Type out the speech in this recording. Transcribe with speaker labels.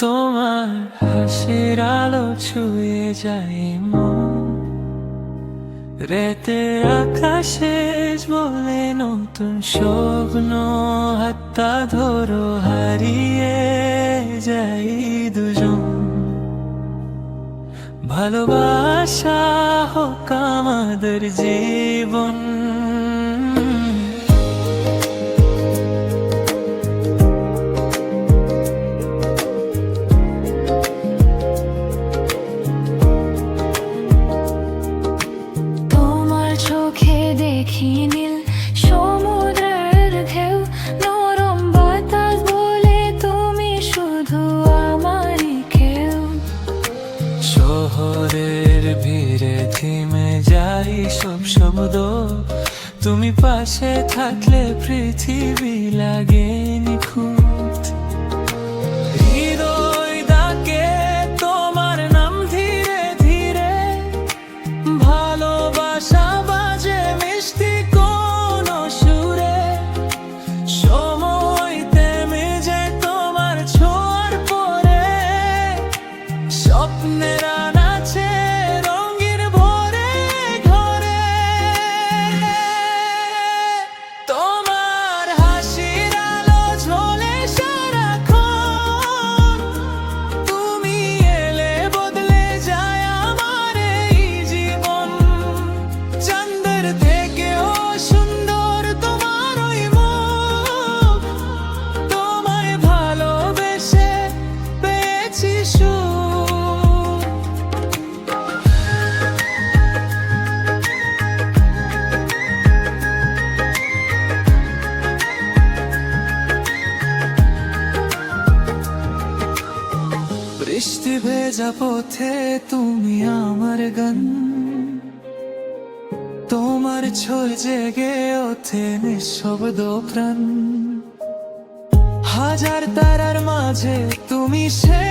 Speaker 1: তোমার হাসির আলো ছুঁয়ে যায় মন, রাতের আকাশে বলে নতুন স্বপ্ন, হাতটা ধরো হারিয়ে যাই দুজন। ভালোবাসা হোক আমাদের জীবন।
Speaker 2: চোখে দেখি নীল সমুদ্রের ঢেউ, নরম বাতাস বলে তুমি শুধু আমারই কেউ।
Speaker 1: শহরের ভিড়ে থেমে যাই সব শব্দ, তুমি পাশে থাকলে পৃথিবী লাগে নিখুঁত। হৃদয় ডাকে তোমার নাম ধীরে ধীরে, ভালোবাসা বাজে মিষ্টি কোন সুরে। সময় থেমে যায় তোমার ছোঁয়ার পরে, স্বপ্নের নাচে রঙের ভরে ঘরে। তোমার হাসির আলো ঝোলে সারাক্ষণ, তুমি এলে বদলে যায় আমার এই জীবন। চাঁদের থেকেও সুন্দর তোমার ওই মুখ, তোমায় ভালোবেসে পেয়েছি সুখ। বৃষ্টি ভেজা পথে তুমি আমার গান, তোমার ছোঁয় জেগে ওঠে নিঃশব্দ প্রাণ। হাজার তারার মাঝে তুমি সে